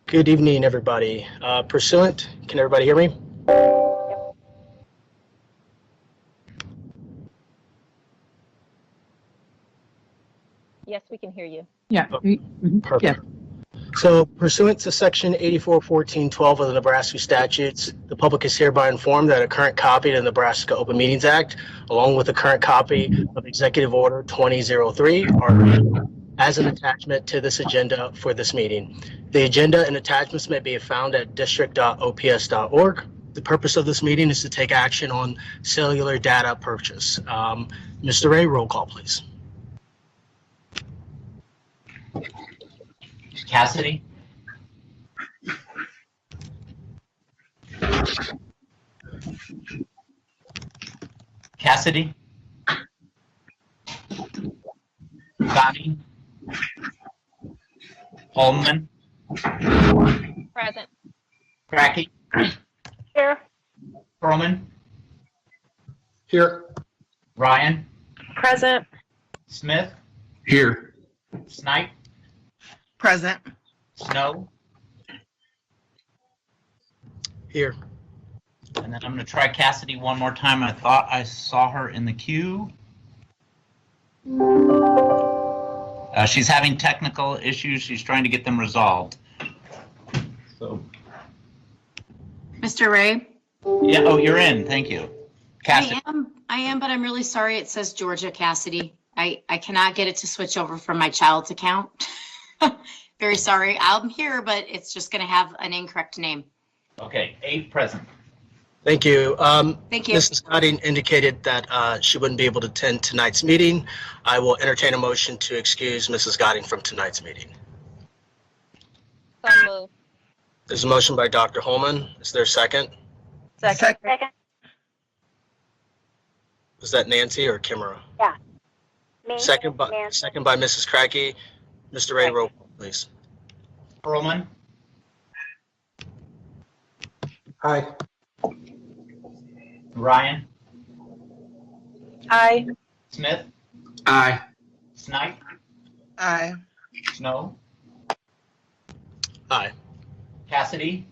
Good evening, everybody. Pursuant, can everybody hear me? Yes, we can hear you. Yeah. Perfect. Yeah. So pursuant to section 841412 of the Nebraska statutes, the public is hereby informed that a current copy of the Nebraska Open Meetings Act, along with a current copy of Executive Order 2003 are as an attachment to this agenda for this meeting. The agenda and attachments may be found at district.ops.org. The purpose of this meeting is to take action on cellular data purchase. Mr. Ray, roll call, please. Cassidy? Cassidy? Gotti? Holman? Present. Cracky? Here. Perlman? Here. Ryan? Present. Smith? Here. Snipe? Present. Snow? Here. And then I'm going to try Cassidy one more time. I thought I saw her in the queue. She's having technical issues. She's trying to get them resolved. So, Mr. Ray? yeah, oh, you're in. Thank you. Cassidy. I am, but I'm really sorry. It says Georgia Cassidy. I cannot get it to switch over from my child's account. Very sorry. I'm here, but it's just going to have an incorrect name. Okay, 8 present. Thank you. Thank you. Mrs. Gotti indicated that she wouldn't be able to attend tonight's meeting. I will entertain a motion to excuse Mrs. Gotti from tonight's meeting. So moved. There's a motion by Dr. Holman. Is there a second? Second. Was that Nancy or Kimera? Yeah. Me. Second by Mrs. Cracky. Mr. Ray, roll call, please. Perlman? Aye. Ryan? Aye. Smith? Aye. Snipe? Aye. Snow? Aye. Cassidy?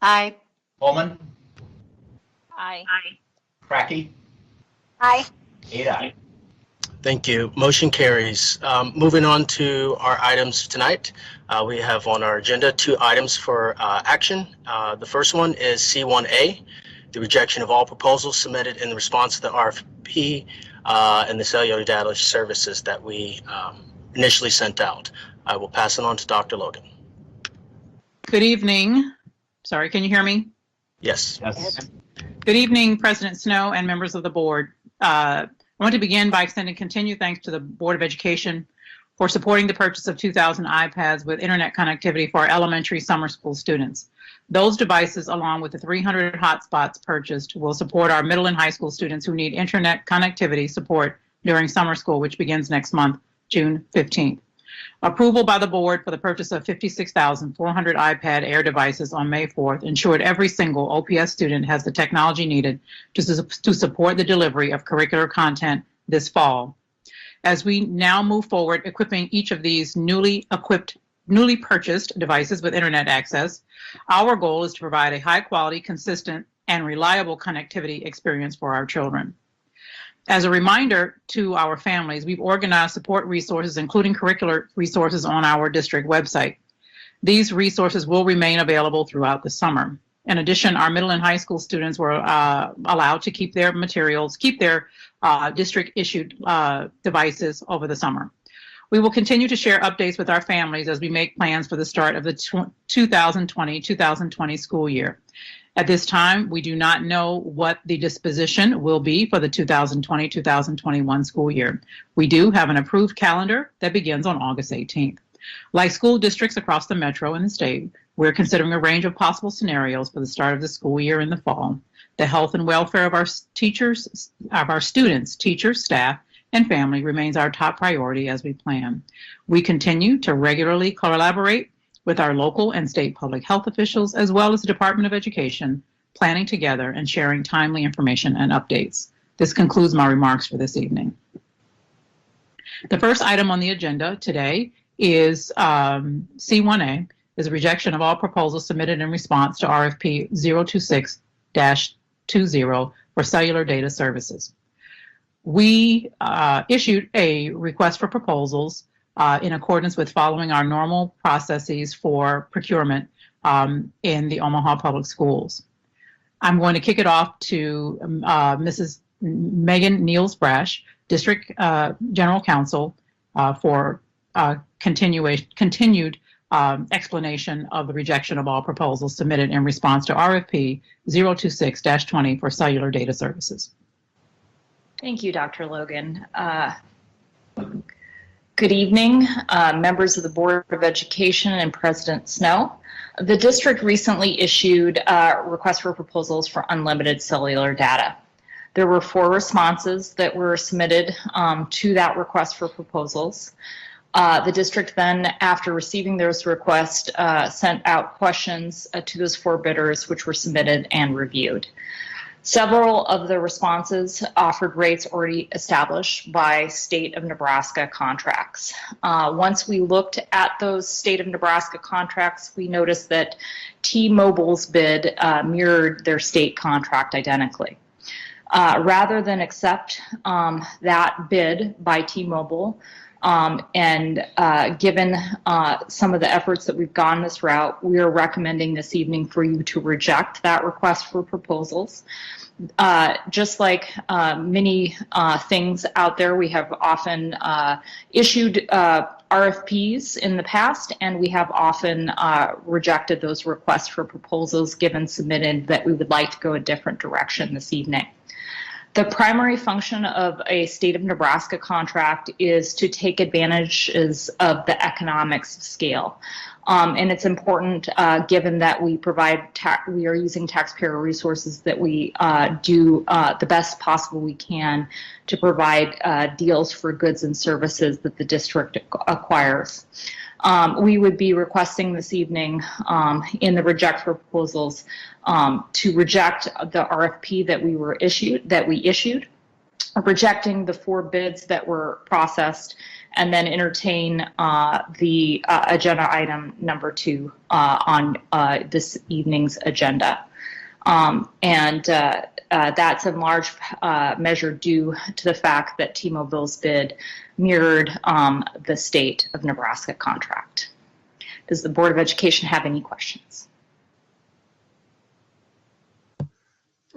Aye. Holman? Aye. Cracky? Aye. 8 aye. Thank you. Motion carries. Moving on to our items tonight. We have on our agenda 2 items for action. The first one is C1A, the rejection of all proposals submitted in response to the RFP and the cellular data services that we initially sent out. I will pass it on to Dr. Logan. Good evening. Sorry, can you hear me? Yes. Yes. Good evening, President Snow and members of the board. I want to begin by extending continued thanks to the Board of Education for supporting the purchase of 2,000 iPads with internet connectivity for our elementary summer school students. Those devices, along with the 300 hotspots purchased, will support our middle and high school students who need internet connectivity support during summer school, which begins next month, June 15th. Approval by the board for the purchase of 56,400 iPad Air devices on May 4th ensured every single OPS student has the technology needed to support the delivery of curricular content this fall. As we now move forward, equipping each of these newly purchased devices with internet access, our goal is to provide a high quality, consistent, and reliable connectivity experience for our children. As a reminder to our families, we've organized support resources, including curricular resources, on our district website. These resources will remain available throughout the summer. In addition, our middle and high school students were allowed to keep their district-issued devices over the summer. We will continue to share updates with our families as we make plans for the start of the 2020-2020 school year. At this time, we do not know what the disposition will be for the 2020-2021 school year. We do have an approved calendar that begins on August 18th. Like school districts across the metro and the state, we're considering a range of possible scenarios for the start of the school year in the fall. The health and welfare of our teachers, of our students, teachers, staff, and family remains our top priority as we plan. We continue to regularly collaborate with our local and state public health officials, as well as the Department of Education, planning together and sharing timely information and updates. This concludes my remarks for this evening. The first item on the agenda today is C1A, is a rejection of all proposals submitted in response to RFP 026-20 for cellular data services. We issued a request for proposals in accordance with following our normal processes for procurement in the Omaha Public Schools. I'm going to kick it off to Mrs. Megan Niels-Brash, District General Counsel, for continued explanation of the rejection of all proposals submitted in response to RFP 026-20 for cellular data services. Thank you, Dr. Logan. Good evening, members of the Board of Education and President Snow. The district recently issued requests for proposals for unlimited cellular data. There were 4 responses that were submitted to that request for proposals. The district then, after receiving those requests, sent out questions to those 4 bidders, which were submitted and reviewed. Several of the responses offered rates already established by state of Nebraska contracts. Once we looked at those state of Nebraska contracts, we noticed that T-Mobile's bid mirrored their state contract identically. Rather than accept that bid by T-Mobile, and given some of the efforts that we've gone this route, we are recommending this evening for you to reject that request for proposals. Just like many things out there, we have often issued RFPs in the past, and we have often rejected those requests for proposals given submitted that we would like to go a different direction this evening. The primary function of a state of Nebraska contract is to take advantage of the economics of scale. And it's important given that we are using taxpayer resources that we do the best possible we can to provide deals for goods and services that the district acquires. We would be requesting this evening in the reject for proposals to reject the RFP that we issued, rejecting the 4 bids that were processed, and then entertain the agenda item number 2 on this evening's agenda. That's in large measure due to the fact that T-Mobile's bid mirrored the state of Nebraska contract. Does the Board of Education have any questions?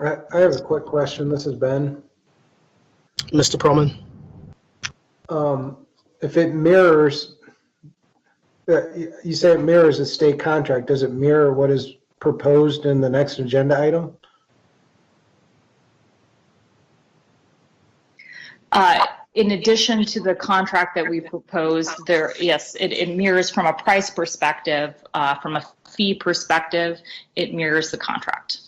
I have a quick question. This is Ben. Mr. Perlman? If it mirrors, you say it mirrors a state contract, does it mirror what is proposed in the next agenda item? In addition to the contract that we proposed, yes, it mirrors from a price perspective, from a fee perspective, it mirrors the contract.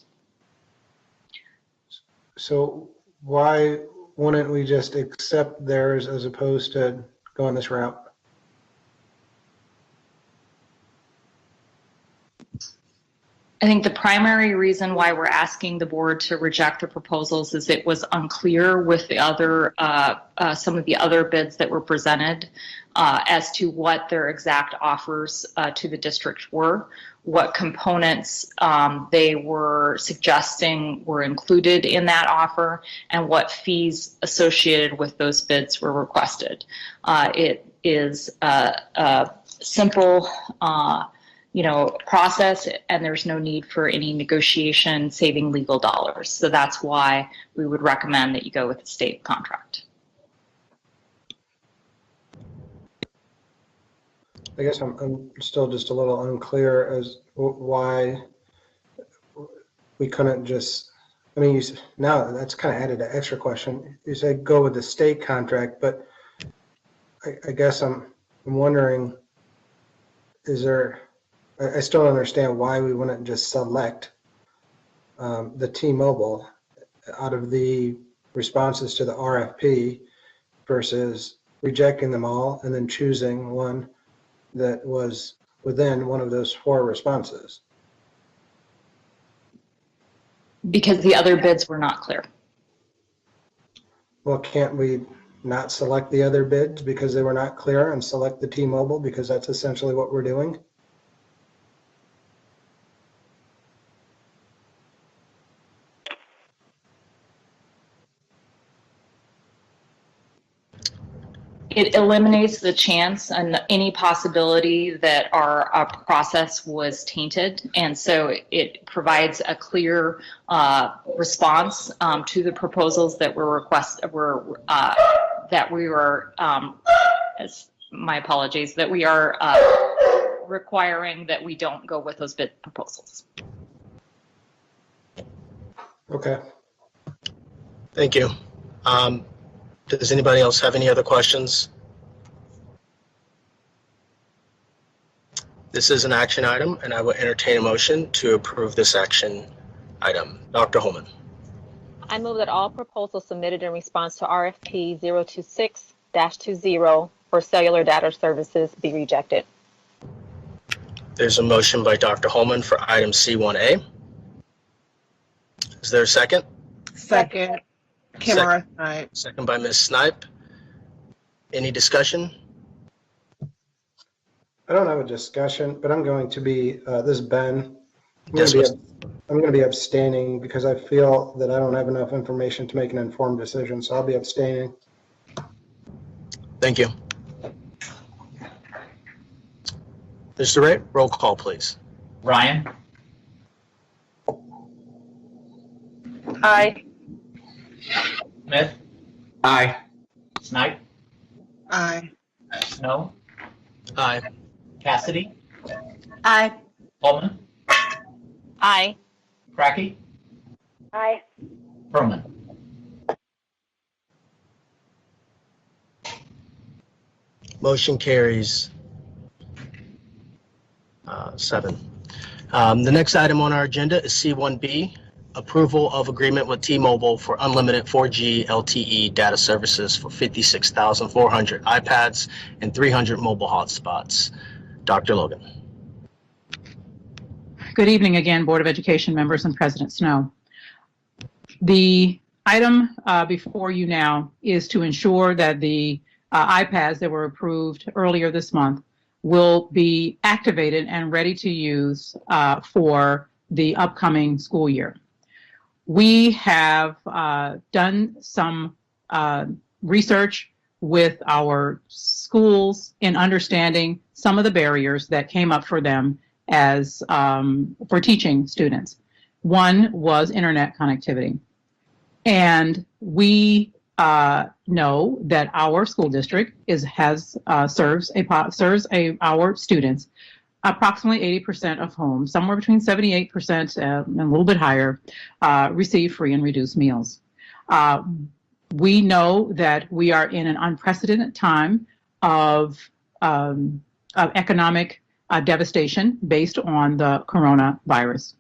So why wouldn't we just accept theirs as opposed to going this route? I think the primary reason why we're asking the board to reject the proposals is it was unclear with the other, some of the other bids that were presented as to what their exact offers to the district were, what components they were suggesting were included in that offer, and what fees associated with those bids were requested. It is a simple process, and there's no need for any negotiation saving legal dollars. So that's why we would recommend that you go with the state contract. I guess I'm still just a little unclear as why we couldn't just, I mean, now that's kind of added an extra question. You said go with the state contract, but I guess I'm wondering, I still don't understand why we wouldn't just select the T-Mobile out of the responses to the RFP versus rejecting them all and then choosing one that was within one of those 4 responses. Because the other bids were not clear. Well, can't we not select the other bids because they were not clear and select the T-Mobile because that's essentially what we're doing? It eliminates the chance and any possibility that our process was tainted, and so it provides a clear response to the proposals that were my apologies, that we are requiring that we don't go with those bid proposals. Okay. Thank you. Does anybody else have any other questions? This is an action item, and I will entertain a motion to approve this action item. Dr. Holman. I move that all proposals submitted in response to RFP 026-20 for cellular data services be rejected. There's a motion by Dr. Holman for item C1A. Is there a second? Second. Kimura Snipe. Second by Ms. Snipe. Any discussion? I don't have a discussion, but I'm going to be, this is Ben. Yes, I'm going to be abstaining because I feel that I don't have enough information to make an informed decision, so I'll be abstaining. Thank you. Mr. Ray, roll call, please. Ryan, Aye. Smith, Aye. Snipe, Aye. Snow, Aye. Cassidy, Aye. Holman, Aye. Cracky, Aye. Perlman. Motion carries 7. The next item on our agenda is C1B, approval of agreement with T-Mobile for unlimited 4G LTE data services for 56,400 iPads and 300 mobile hotspots. Dr. Logan. Good evening again, Board of Education members and President Snow. The item before you now is to ensure that the iPads that were approved earlier this month will be activated and ready to use for the upcoming school year. We have done some research with our schools in understanding some of the barriers that came up for them as for teaching students. One was internet connectivity. And we know that our school district serves our students approximately 80% of homes, somewhere between 78% and a little bit higher, receive free and reduced meals. We know that we are in an unprecedented time of economic devastation based on the coronavirus.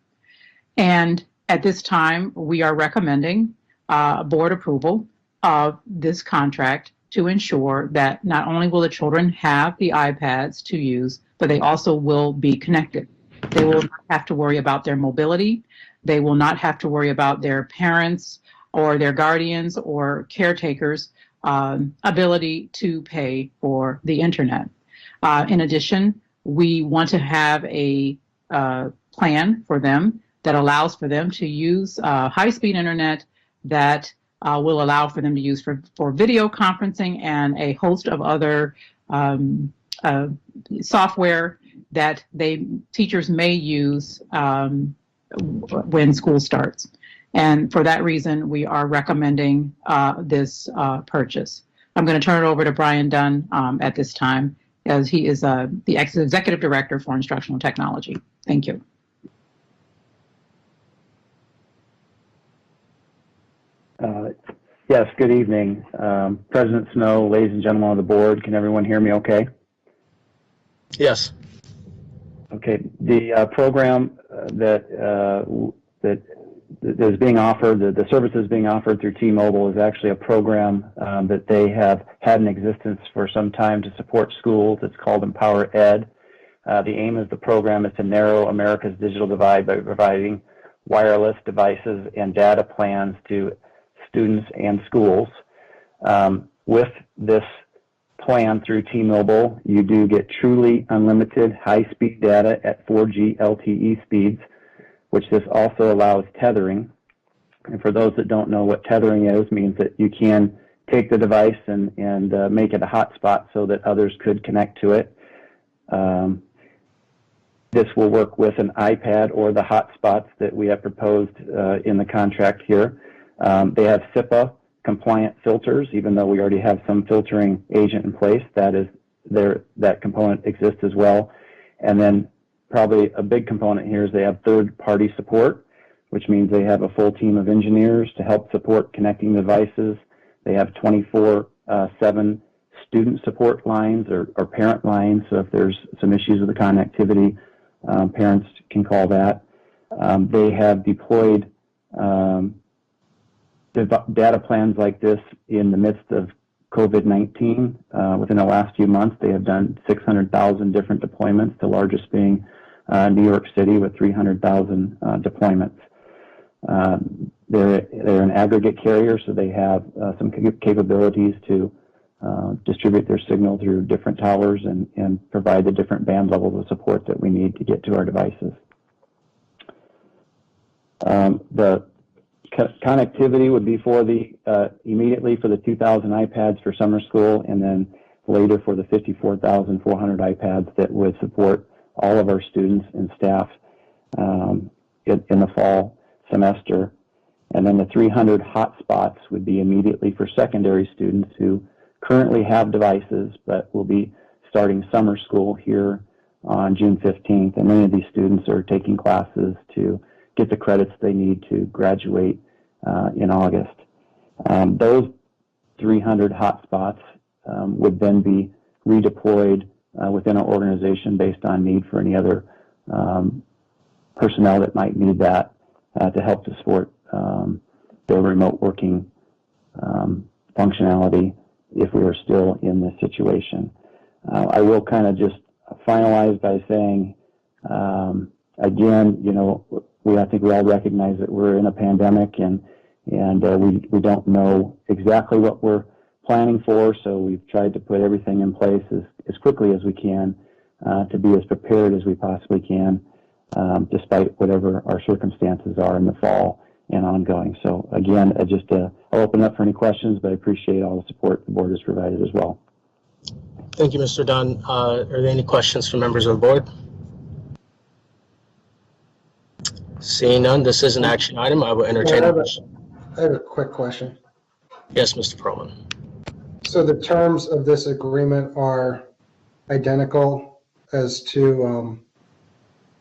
And at this time, we are recommending board approval of this contract to ensure that not only will the children have the iPads to use, but they also will be connected. They will not have to worry about their mobility. They will not have to worry about their parents or their guardians or caretakers' ability to pay for the internet. In addition, we want to have a plan for them that allows for them to use high-speed internet that will allow for them to use for video conferencing and a host of other software that teachers may use when school starts. And for that reason, we are recommending this purchase. I'm going to turn it over to Brian Dunn at this time, as he is the Executive Director for Instructional Technology. Thank you. Yes, good evening. President Snow, ladies and gentlemen on the board, can everyone hear me okay? Yes. Okay, the program that is being offered, the services being offered through T-Mobile is actually a program that they have had in existence for some time to support schools. It's called Empower Ed. The aim of the program is to narrow America's digital divide by providing wireless devices and data plans to students and schools. With this plan through T-Mobile, you do get truly unlimited high-speed data at 4G LTE speeds, which this also allows tethering. And for those that don't know what tethering is, means that you can take the device and make it a hotspot so that others could connect to it. This will work with an iPad or the hotspots that we have proposed in the contract here. They have SIPA compliant filters, even though we already have some filtering agent in place. That component exists as well. And then probably a big component here is they have third-party support, which means they have a full team of engineers to help support connecting devices. They have 24/7 student support lines or parent lines, so if there's some issues with the connectivity, parents can call that. They have deployed data plans like this in the midst of COVID-19. Within the last few months, they have done 600,000 different deployments, the largest being New York City with 300,000 deployments. They're an aggregate carrier, so they have some capabilities to distribute their signal through different towers and provide the different band levels of support that we need to get to our devices. The connectivity would be for immediately for the 2,000 iPads for summer school, and then later for the 54,400 iPads that would support all of our students and staff in the fall semester. And then the 300 hotspots would be immediately for secondary students who currently have devices but will be starting summer school here on June 15th. And many of these students are taking classes to get the credits they need to graduate in August. Those 300 hotspots would then be redeployed within our organization based on need for any other personnel that might need that to help to support their remote working functionality if we are still in this situation. I will kind of just finalize by saying, again, you know, I think we all recognize that we're in a pandemic and we don't know exactly what we're planning for, so we've tried to put everything in place as quickly as we can to be as prepared as we possibly can, despite whatever our circumstances are in the fall and ongoing. So again, I'll open up for any questions, but I appreciate all the support the board has provided as well. Thank you, Mr. Dunn. Are there any questions from members of the board? Seeing none, this is an action item. I will entertain a motion. I have a quick question. Yes, Mr. Perlman. So the terms of this agreement are identical as to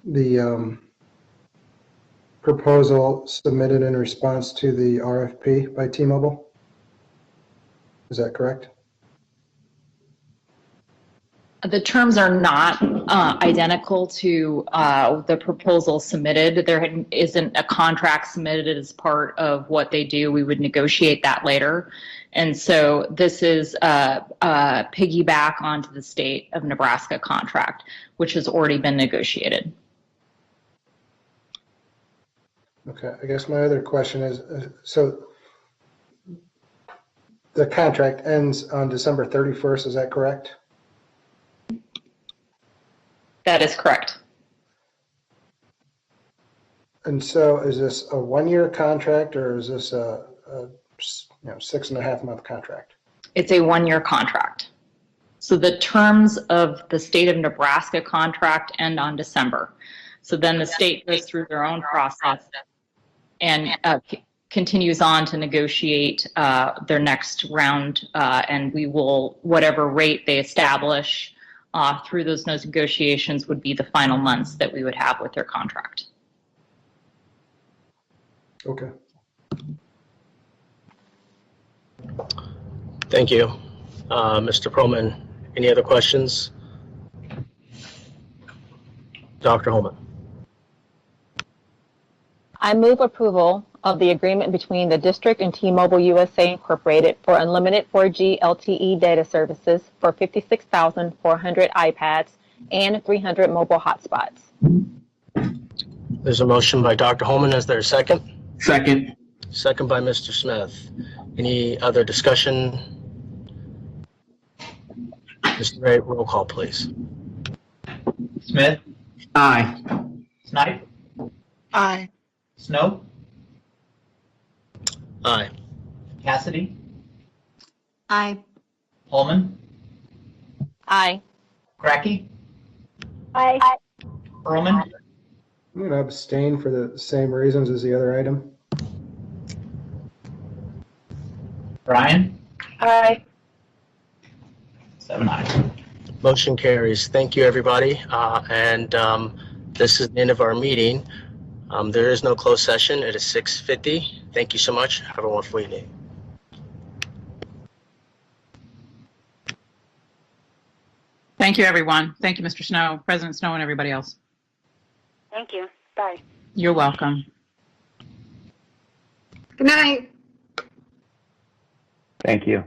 the proposal submitted in response to the RFP by T-Mobile? Is that correct? The terms are not identical to the proposal submitted. There isn't a contract submitted as part of what they do. We would negotiate that later. And so this is piggyback onto the state of Nebraska contract, which has already been negotiated. Okay, I guess my other question is, so the contract ends on December 31st, is that correct? That is correct. And so is this a one-year contract or is this a 6.5-month contract? It's a one-year contract. So the terms of the state of Nebraska contract end on December. So then the state goes through their own process and continues on to negotiate their next round, and we will, whatever rate they establish through those negotiations would be the final months that we would have with their contract. Okay. Thank you. Mr. Perlman, any other questions? Dr. Holman. I move approval of the agreement between the district and T-Mobile USA Incorporated for unlimited 4G LTE data services for 56,400 iPads and 300 mobile hotspots. There's a motion by Dr. Holman. Is there a second? Second. Second by Mr. Smith. Any other discussion? Mr. Ray, roll call, please. Smith, Aye. Snipe, Aye. Snow, Aye. Cassidy, Aye. Holman, Aye. Cracky, Aye. Earlman, I'm going to abstain for the same reasons as the other item. Brian, Aye. 7 ayes. Motion carries. Thank you, everybody. This is the end of our meeting. There is no closed session. It is 6:50. Thank you so much. Have a wonderful evening. Thank you, everyone. Thank you, Mr. Snow, President Snow, and everybody else. Thank you. Bye. You're welcome. Good night. Thank you.